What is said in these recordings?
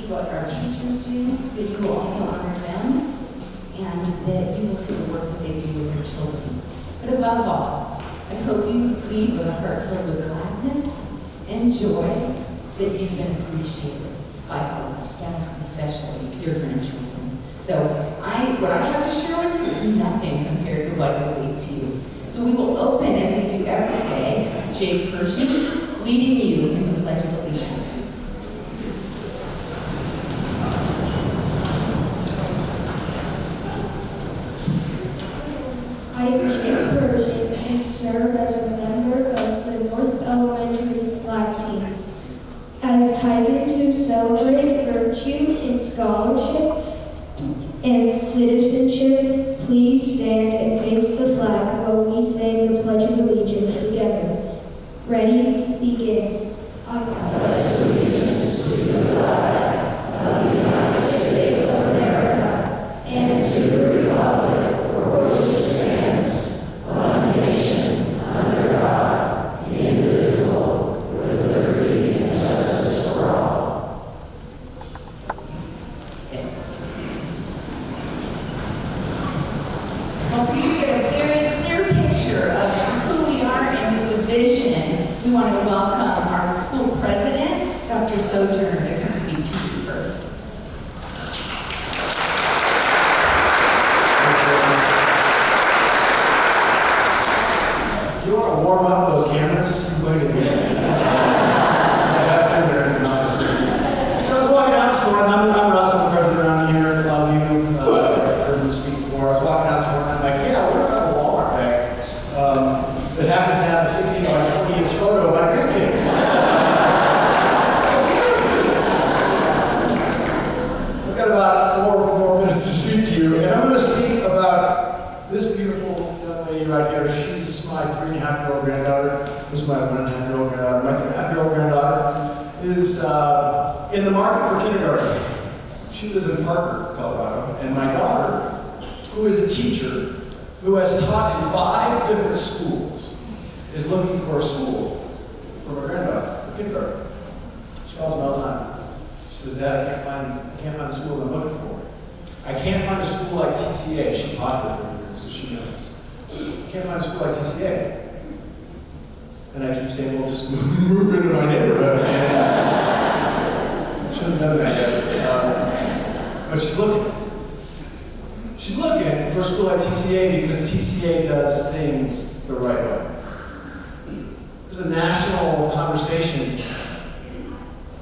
what our teachers do, that you will also honor them, and that you will see the work that they do with your children. But above all, I hope you leave with a heart filled with gladness and joy that you've been appreciated by all of staff, especially your grandchildren. So what I have to share with you is nothing compared to what awaits you. So we will open, as we do every day, Jay Pershing leading you in the Pledge of Allegiance. I am Jay Pershing and serve as a member of the North Elementary Flag Team. As Titan to celebrate virtue in scholarship and citizenship, please stand and face the flag while we sing the Pledge of Allegiance together. Ready? Begin. I pledge allegiance to the flag of the United States of America and to the republic for which it stands, one nation, under God, indivisible, with liberty and justice for all. Well, for you to get a very clear picture of who we are and just the vision, we want to welcome our school president, Dr. Sojourner, to come speak to you first. If you want to warm up those cameras, go ahead and do that. So I was walking out this morning. I'm Russ, I'm the president around here. A lot of you heard me speak before. I was walking out this morning. I'm like, yeah, we're going to have a Walmart bag that happens to have a 16 by 20 inch photo of my grandkids. I've got about 4 more minutes to speak to you, and I'm going to speak about this beautiful young lady right here. She's my 3.5-year-old granddaughter. This is my 1.5-year-old granddaughter. My 3.5-year-old granddaughter is in the market for kindergarten. She lives in Parker, Colorado, and my daughter, who is a teacher, who has taught in 5 different schools, is looking for a school for my granddaughter, for kindergarten. She calls me all the time. She says, Dad, I can't find the school I'm looking for. I can't find a school like TCA. She taught there for years, so she knows. I can't find a school like TCA. And I keep saying, well, just move into my neighborhood. She doesn't know that yet. But she's looking. She's looking for a school like TCA because TCA does things the right way. There's a national conversation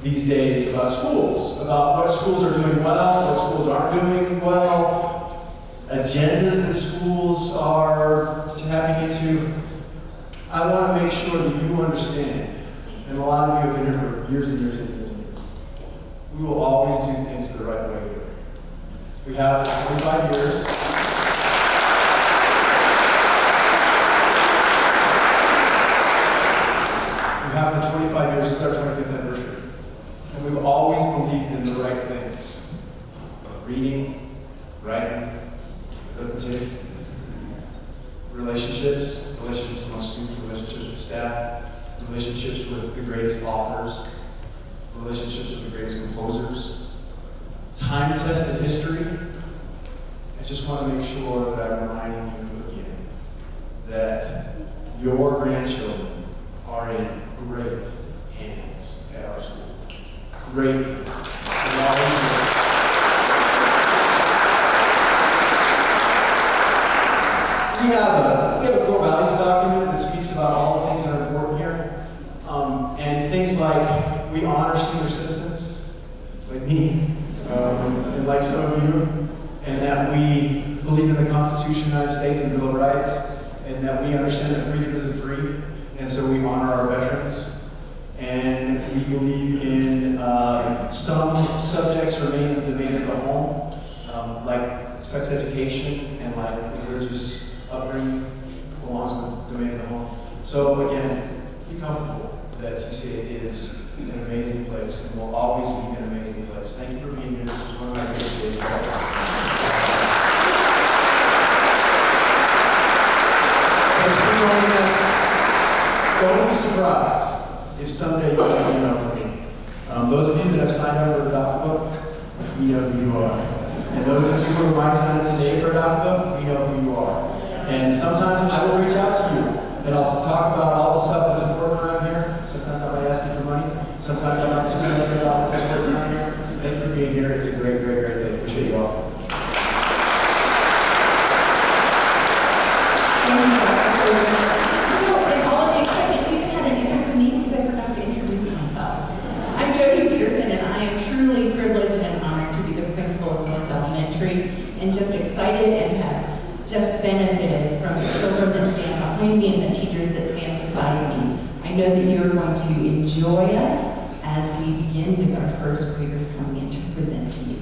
these days about schools, about what schools are doing well, what schools aren't doing well, agendas that schools are tapping into. I want to make sure that you understand, and a lot of you have been here for years and years and years and years. We will always do things the right way here. We have for 25 years. We have for 25 years, it's our 25th anniversary. And we've always believed in the right things. Reading, writing, arithmetic, relationships among students, relationships with staff, relationships with the greatest authors, relationships with the greatest composers, time-tested history. I just want to make sure that I'm reminding you again that your grandchildren are in great hands at our school. Great hands. We have a core values document that speaks about all the things that are important here. And things like we honor senior citizens, like me, and like some of you, and that we believe in the Constitution of the United States and Bill of Rights, and that we understand that freedom isn't free, and so we honor our veterans. And we believe in some subjects remain in the domain of the home, like sex education and like religious upbringing belongs in the domain of the home. So again, be comfortable that TCA is an amazing place and will always be an amazing place. Thank you for being here. This is one of my favorite days of all time. Thanks for joining us. Don't be surprised if someday you get an email from me. Those of you that have signed up for Adopt a Book, we know who you are. And those of you who might sign up today for Adopt a Book, we know who you are. And sometimes I will reach out to you, and I'll talk about all the stuff that's important around here. Sometimes I might ask you for money. Sometimes I might just tell you about what's important around here. Thank you for being here. It's a great, great, great day. Appreciate you all. All the excitement we've had an impact on me because I forgot to introduce myself. I'm Jody Peterson, and I am truly privileged and honored to be the principal of North Elementary, and just excited and have just benefited from the children that stand behind me and the teachers that stand beside me. I know that you're going to enjoy us as we begin with our first graders coming in to present to you.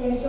It's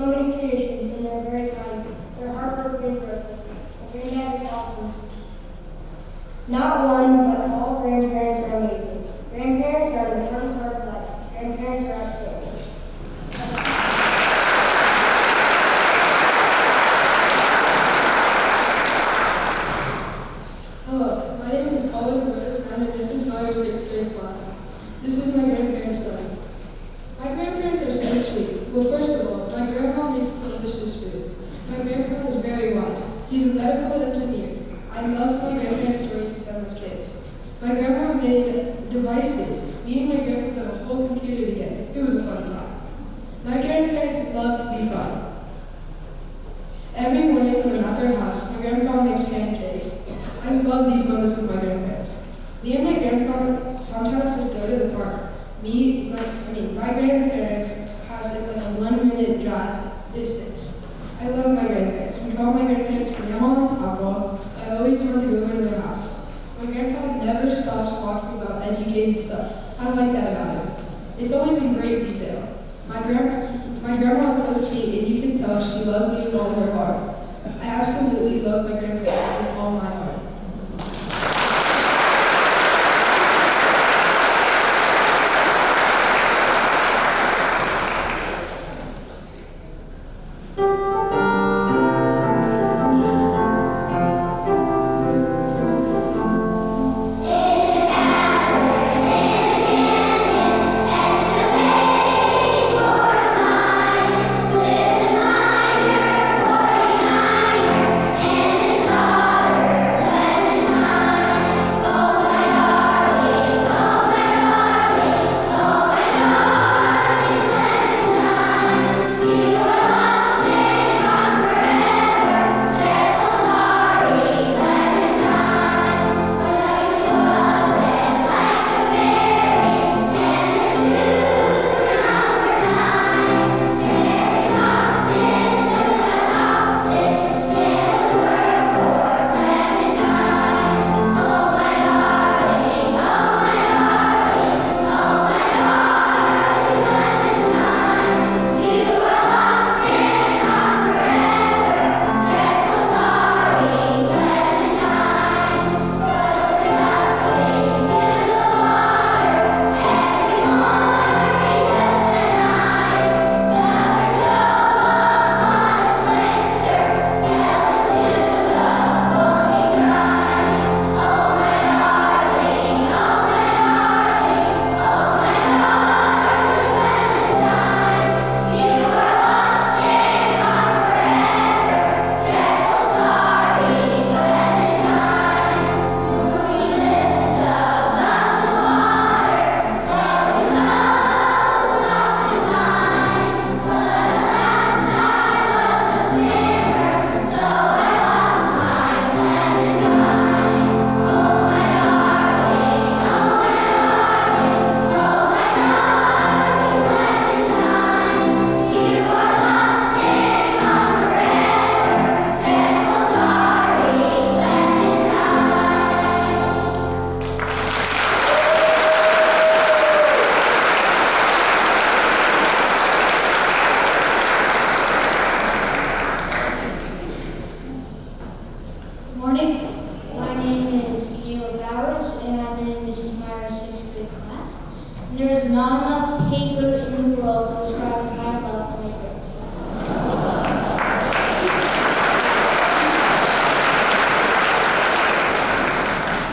There is not enough paper in the world to describe my love for my grandparents.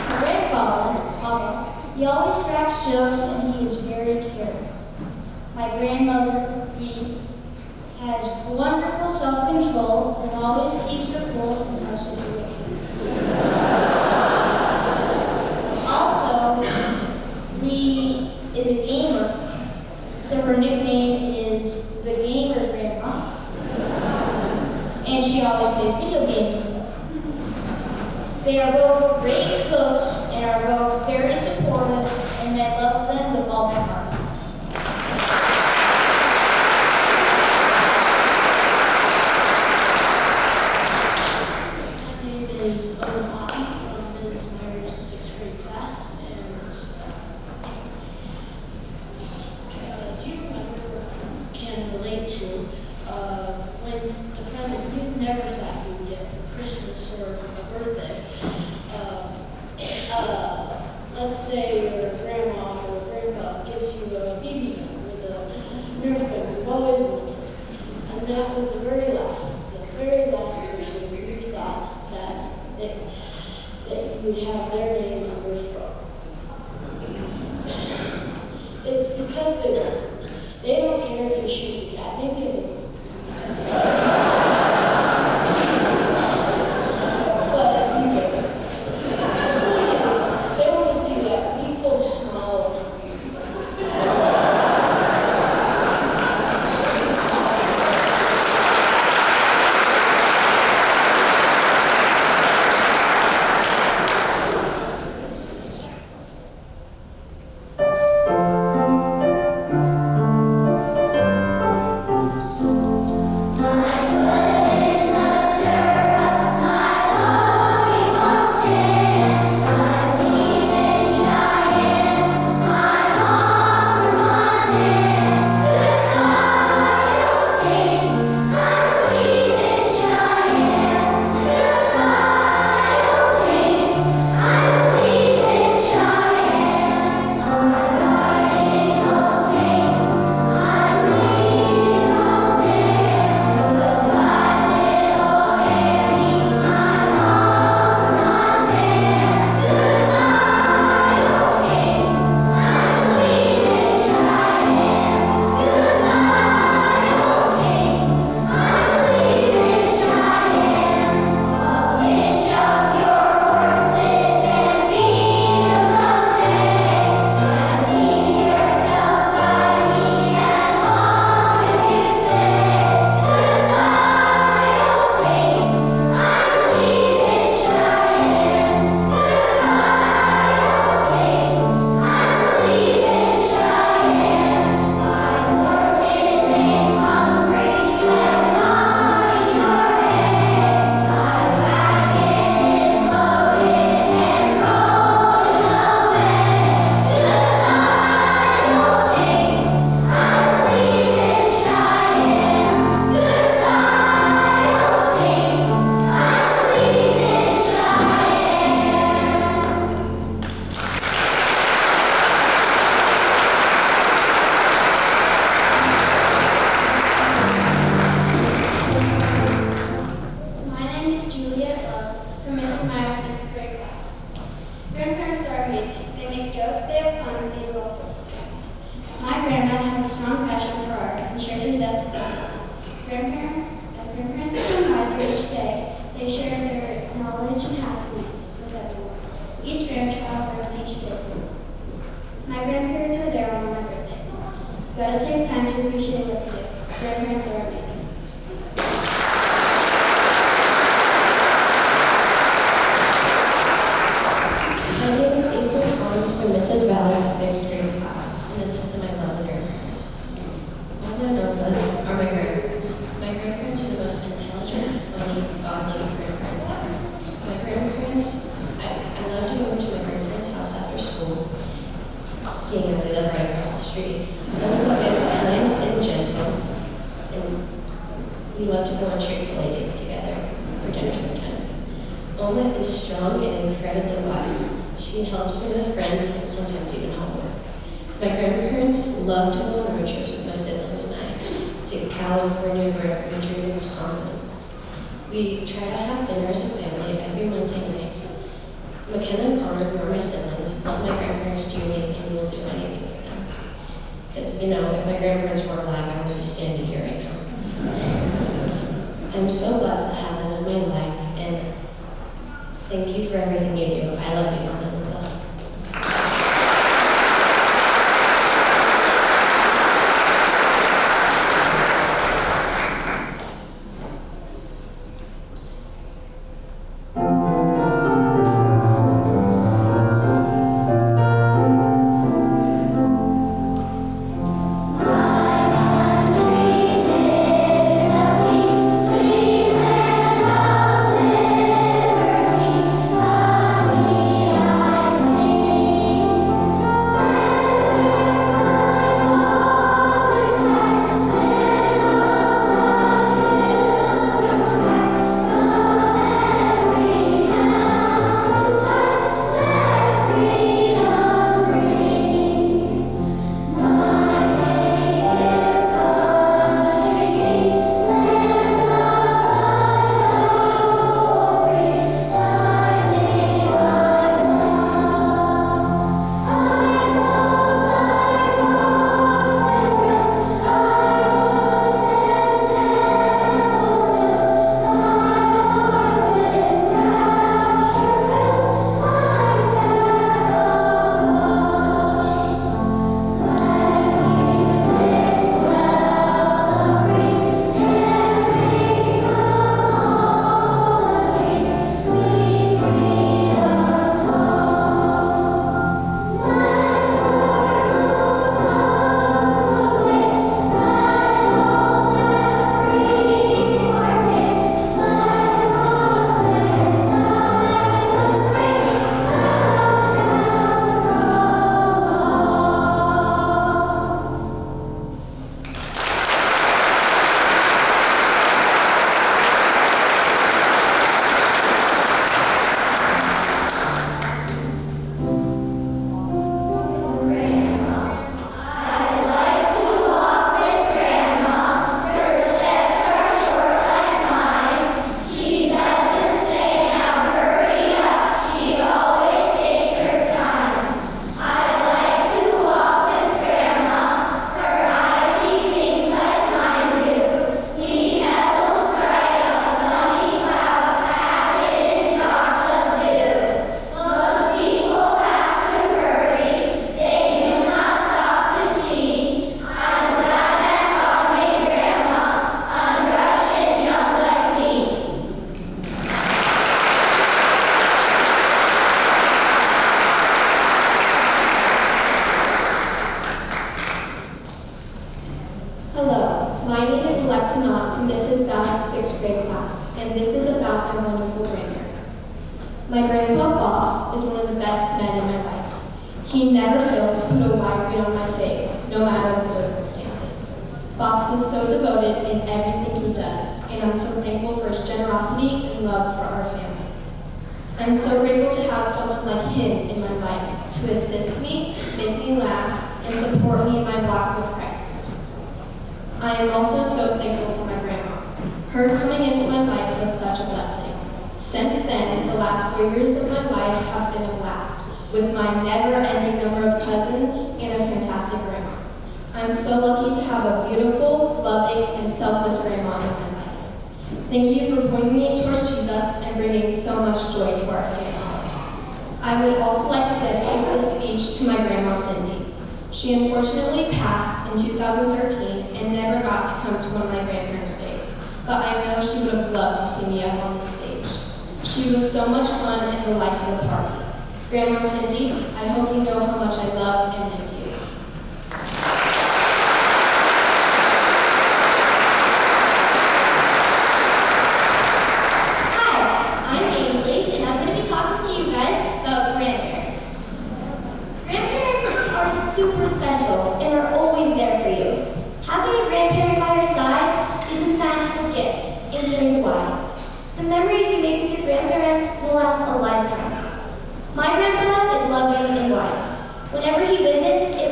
My grandfather, he always cracks jokes and he is very caring. My grandmother, Ree, has wonderful self-control and always keeps her cool in tough situations. Also, Ree is a gamer, so her nickname is the Gamer Grandma. And she always plays video games with us. They are both great cooks and are both very supportive, and I love them with all my heart. My name is Olafati from Ms. Meyer's 6th grade class, and do you remember, can relate to, when the present you never thought you would get for Christmas or a birthday? Let's say your grandma or grandpa gives you a BB gun with a Nerf gun you've always wanted, and that was the very last person you thought that you would have their name on your throat. It's because they won't. They don't care if you shoot the cat. Maybe if it's but you get it. The point is, they want to see that people smile on your face. Gotta take time to appreciate what they do. Grandparents are amazing. My name is Asa Collins from Mrs. Ballard's 6th grade class, and this is to my lovely grandparents. All I know are my grandparents. My grandparents are the most intelligent, funny, godly grandparents ever. My grandparents, I love to go to my grandparents' house after school, seeing as they live right across the street. Oma is kind and gentle, and we love to go on trick-play dates together for dinner sometimes. Oma is strong and incredibly wise. She helps me with friends and sometimes even homework. My grandparents loved to go on road trips with my siblings and I to California, Braintree, and Wisconsin. We try to have dinner as a family every Monday night. McKenna and Connor, who are my siblings, love my grandparents dearly and will do anything for them. Because, if my grandparents were alive, I wouldn't be standing here right now. I'm so blessed to have them in my life, and thank you for everything you do. I love you, Mom and Lila. My grandpa Bobs is one of the best men in my life. He never fails to put a wide grin on my face, no matter the circumstances. Bobs is so devoted in everything he does, and I'm so thankful for his generosity and love for our family. I'm so grateful to have someone like him in my life to assist me, make me laugh, and support me in my walk with Christ. I am also so thankful for my grandma. Her coming into my life was such a blessing. Since then, the last 4 years of my life have been a blast, with my never-ending number of cousins and a fantastic grandma. I'm so lucky to have a beautiful, loving, and selfless grandma in my life. Thank you for pointing me towards Jesus and bringing so much joy to our family. I would also like to dedicate this speech to my grandma Cindy. She unfortunately passed in 2013 and never got to come to one of my grandparents' days, but I know she would have loved to see me up on the stage. She was so much fun and the life of the party. Grandma Cindy, I hope you know how much I love and miss you. Hi, I'm Ainsley, and I'm going to be talking to you guys about grandparents. Grandparents are super special and are always there for you. Having a grandparent by your side is a magical gift, and here's why. The memories you make with your grandparents will last a lifetime. My grandpa is loving and wise. Whenever he visits, it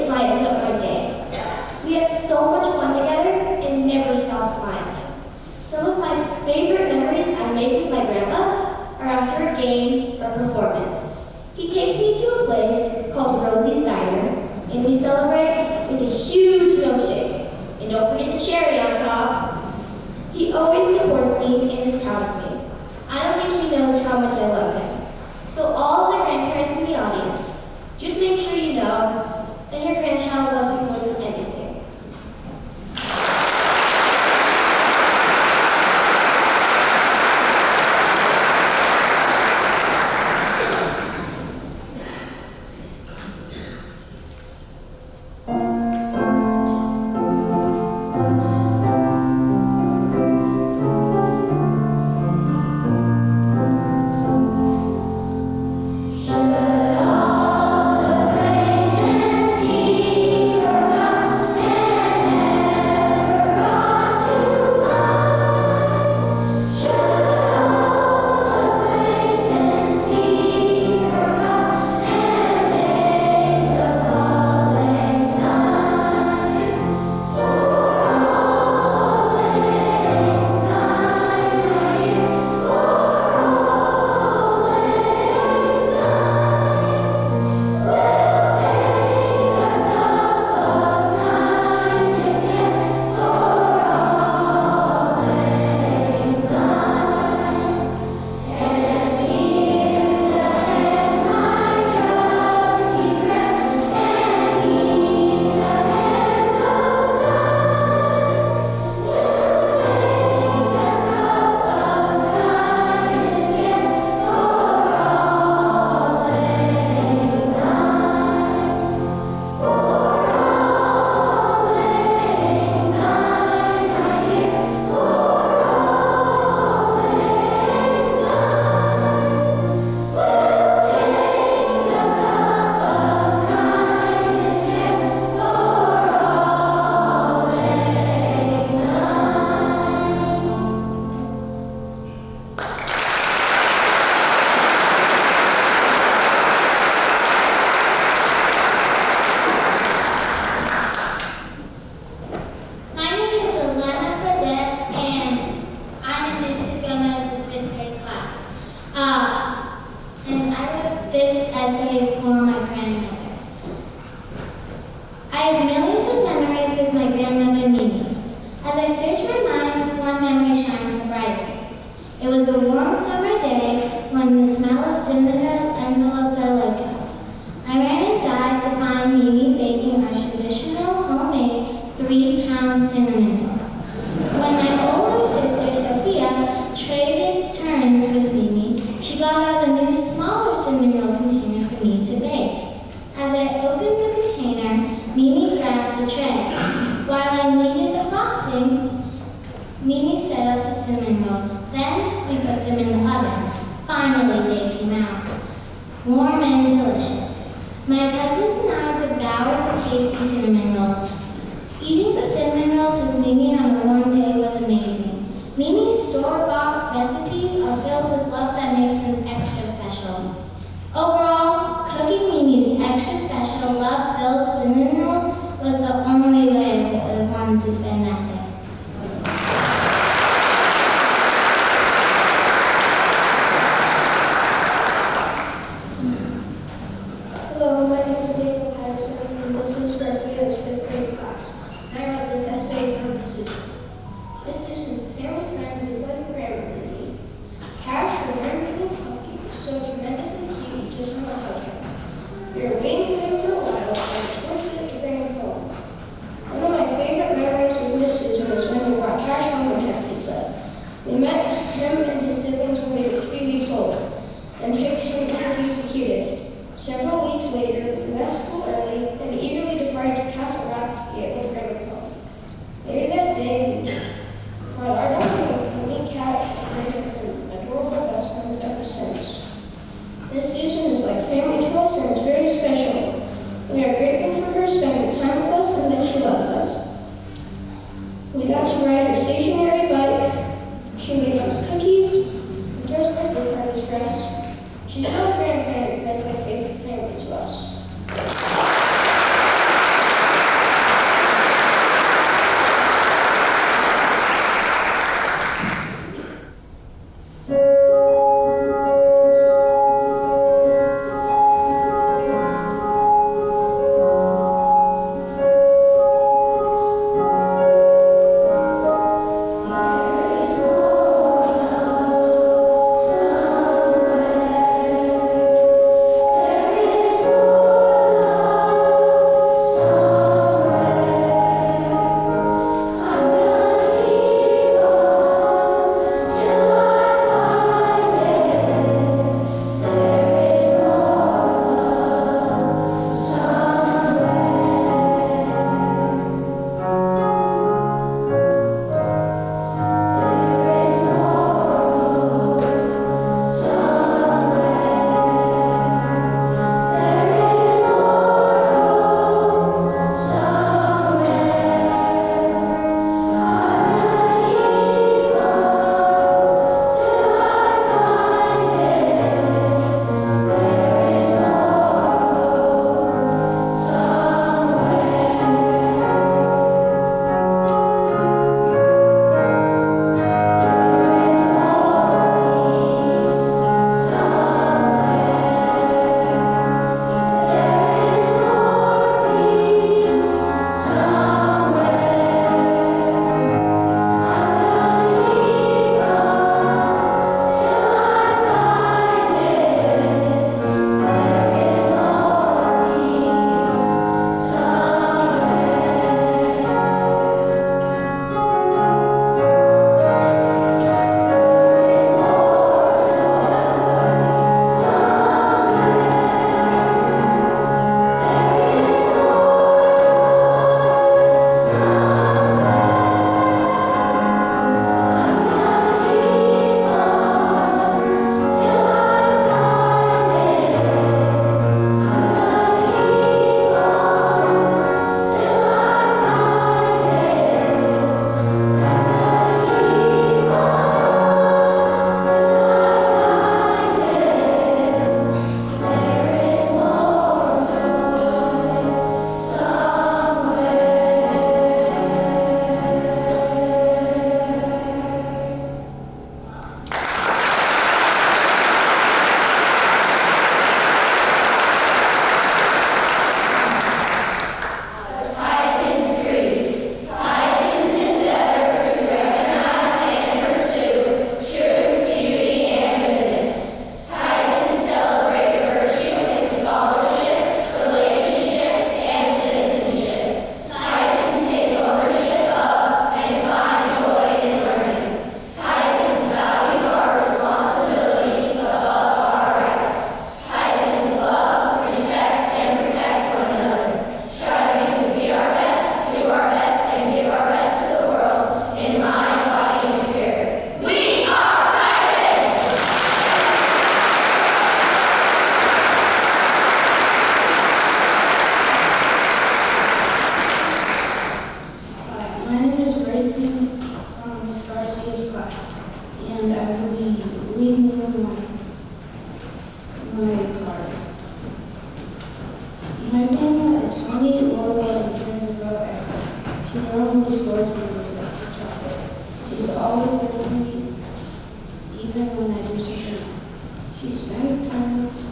cherry on top. He always supports me and is proud of me. I don't think he knows how much I love him. So all the grandparents in the audience, just make sure you know that your grandchild loves you more than anything. This is his family friend, his life forever. Cash for American Pumpkin. She normally scores me with the chocolate. She's always there for me, even when I do something wrong. She spends time with me.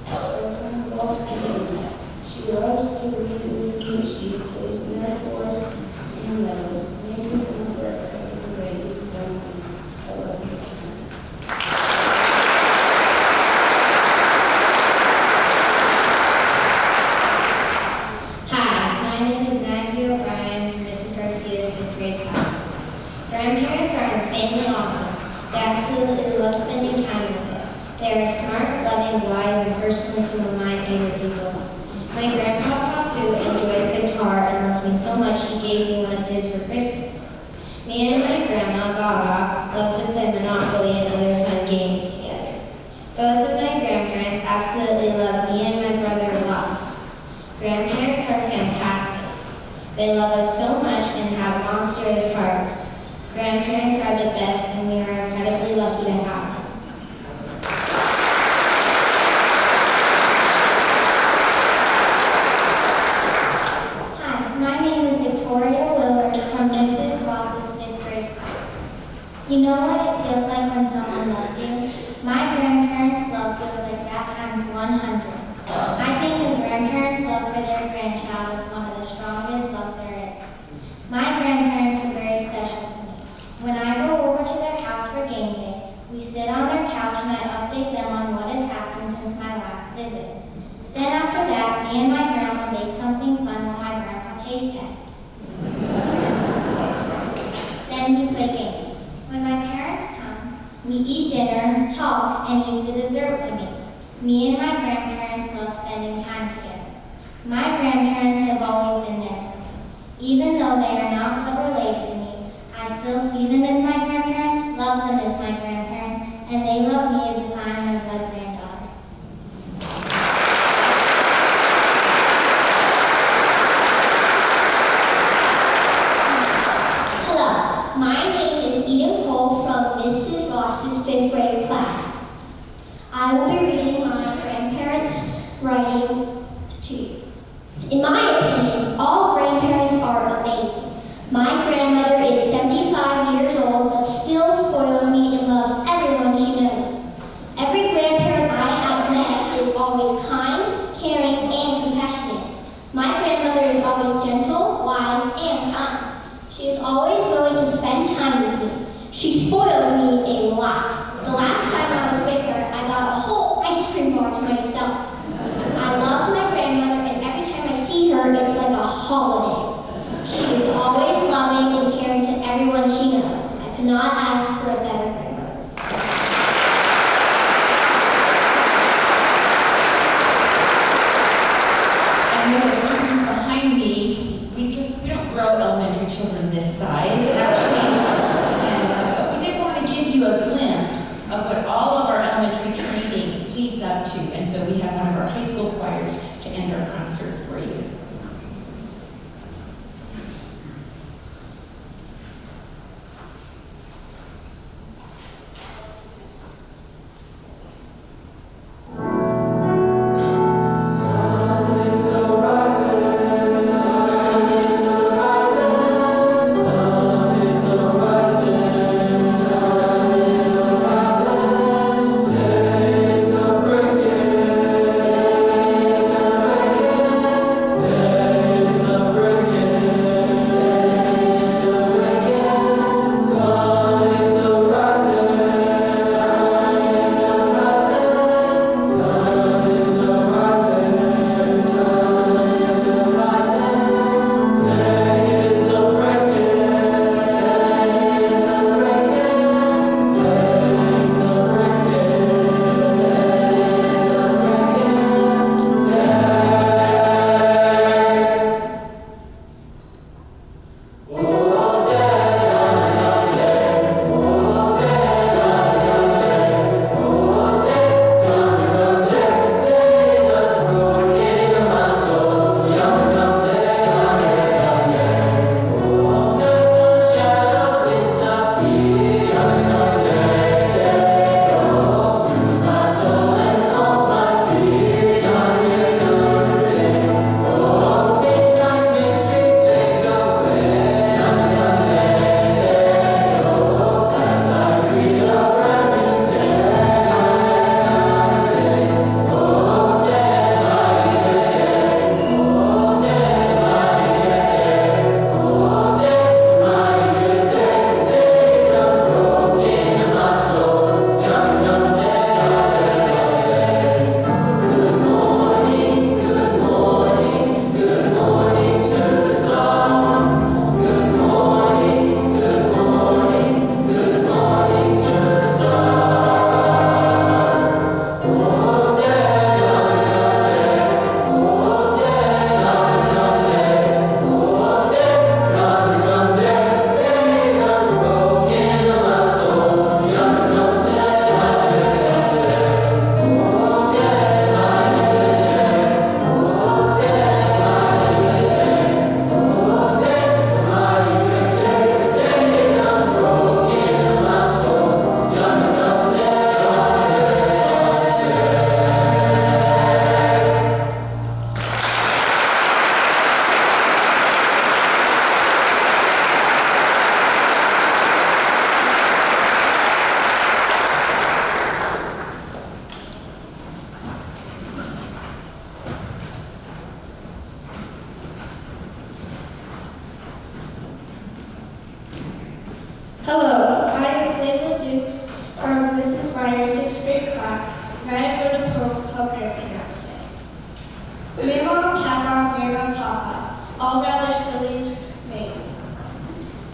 Our friend loves to read. She loves to read with me. She plays metaphors and letters. Maybe I'm forever ready to come. I love you. Hi, my name is Maggie O'Brien from Mrs. Garcia's fifth grade class. Grandparents are insanely awesome. They absolutely love spending time with us. They are smart, loving, wise, and personally some of my favorite people. My grandpa Papu enjoys guitar and loves me so much he gave me one of his for Christmas. Me and my grandma Gaga love to play Monopoly and other fun games together. Both of my grandparents absolutely love me and my brother lots. Grandparents are fantastic. They love us so much and have monstrous hearts. Grandparents are the best and we are incredibly lucky to have them. Hi, my name is Victoria Willard from Mrs. Ross's fifth grade class. You know what it feels like when someone loves you? My grandparents' love feels like that times 100. I think a grandparent's love for their grandchild is one of the strongest love there is. My grandparents are very special to me. When I go over to their house for game day, we sit on their couch and I update them on what has happened since my last visit. Then after that, me and my grandma make something fun while my grandpa taste tests. Then we play games. When my parents come, we eat dinner, talk, and eat the dessert with me. Me and my grandparents love spending time together. My grandparents have always been there for me. Even though they are not blood related to me, I still see them as my grandparents, love them as my grandparents, and they love me as if I am their blood granddaughter. Hello, my name is Eden Cole from Mrs. Ross's fifth grade class. I will be reading my grandparents' writing to you. In my opinion, all grandparents are amazing.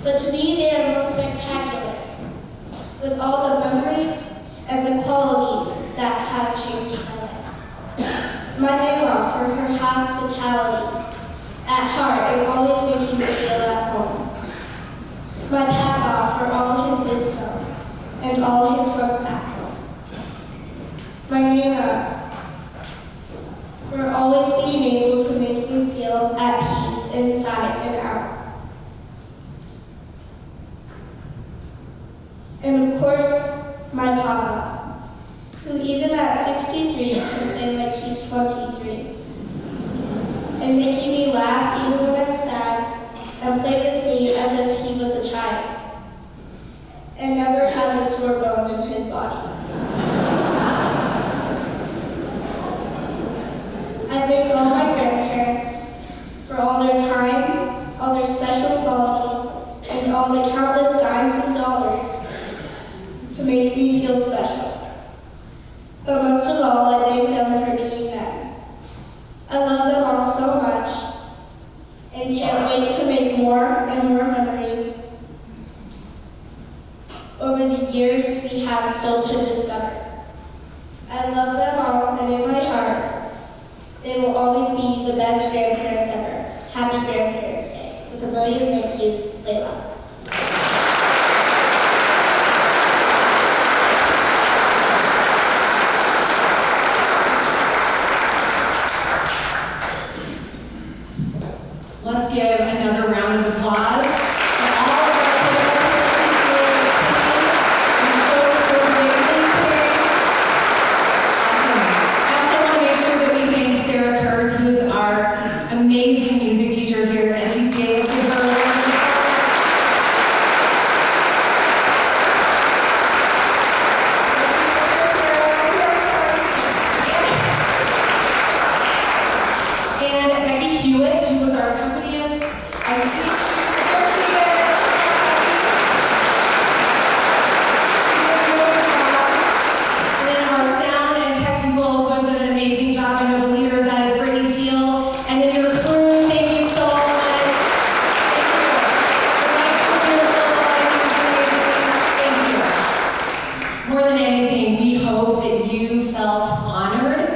But to me, they are most spectacular, with all the memories and the qualities that have changed my life. My mama for her hospitality. At heart, it always making me feel at home. My papa for all his wisdom and all his work facts. My nana for always being able to make me feel at peace inside and out. And of course, my papa, who even at 63 can play like he's 23. And making me laugh even when I'm sad, and play with me as if he was a child, and never has a sore bone in his body. I thank all my grandparents for all their time, all their special qualities, and all the countless dimes and dollars to make me feel special. But most of all, I thank them for being them. I love them all so much and can't wait to make more and more memories over the years we have still to discover. I love them all, and in my heart, they will always be the best grandparents ever. Happy Grandparents Day. With a million thank yous, Layla. Let's give another round of applause for all of our I also want to make sure that we thank Sarah Kirk, who is our amazing music teacher here at TCA. Let's give her a round of applause. And Becky Hewitt, who was our accompanist. I think there she is. And then our sound and tech people who have done an amazing job. I know the leader of that is Brittany Teal. And then your crew, thank you so much. Thank you. More than anything, we hope that you felt honored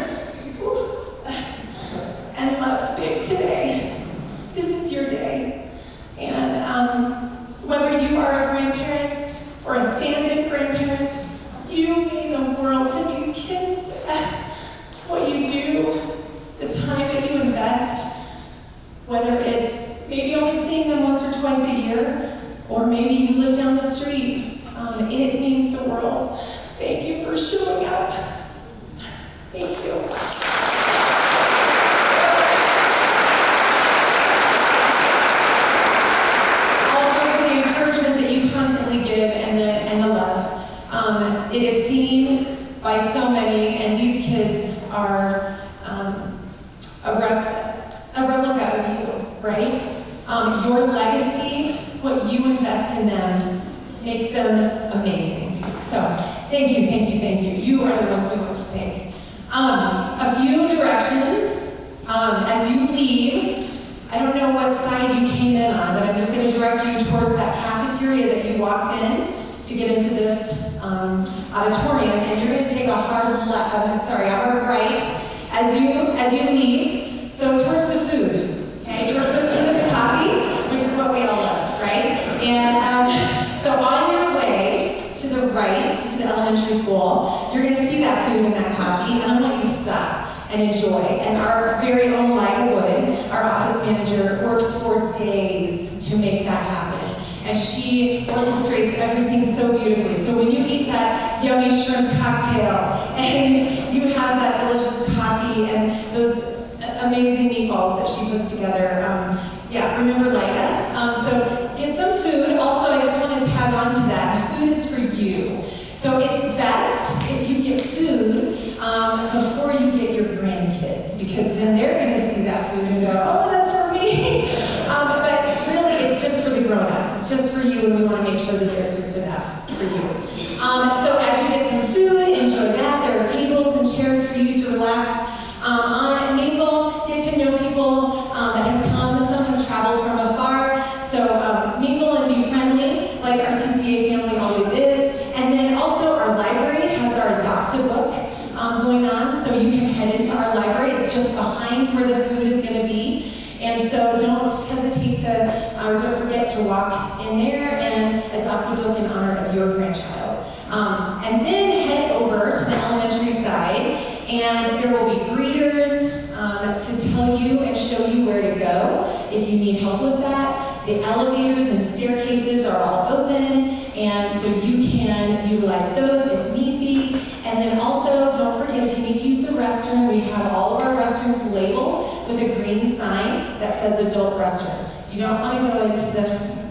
and loved big today. This is your day. And whether you are a grandparent or a stand-in grandparent, you mean the world to these kids. What you do, the time that you invest, whether it's maybe only seeing them once or twice a year, or maybe you live down the street, it means the world. Thank you for showing up. Thank you. It is seen by so many, and these kids are a replica of you, right? Your legacy, what you invest in them, makes them amazing. So, thank you, thank you, thank you. You are the ones we want to thank. A few directions as you leave. I don't know what side you came in on, but I'm just going to direct you towards that cafeteria that you walked in to get into this auditorium, and you're going to take a hard right as you leave. So towards the food, okay, towards the food and the coffee, which is what we all love, right? And so on your way to the right to the elementary school, you're going to see that food and that coffee, and I'm going to let you stop and enjoy. And our very own Lyda Wood, our office manager, works for days to make that happen. And she orchestrates everything so beautifully. So when you eat that yummy shrimp cocktail and you have that delicious coffee and those amazing meatballs that she puts together, remember Lyda. So get some food. Also, I just want to tag on to that. The food is for you. So it's best if you get food before you get your grandkids, because then they're going to see that food and go, oh, that's for me. But really, it's just for the grown-ups. It's just for you, and we want to make sure that there's just enough for you. So as you get some food, enjoy that. There are tables and chairs for you to relax on. Mingle, get to know people that have come. Some have traveled from afar. So mingle and be friends. or don't forget to walk in there and adopt a book in honor of your grandchild. And then head over to the elementary side, and there will be greeters to tell you and show you where to go if you need help with that. The elevators and staircases are all open, and so you can utilize those if need be. And then also, don't forget, if you need to use the restroom, we have all of our restrooms labeled with a green sign that says adult restroom. You don't want to go into the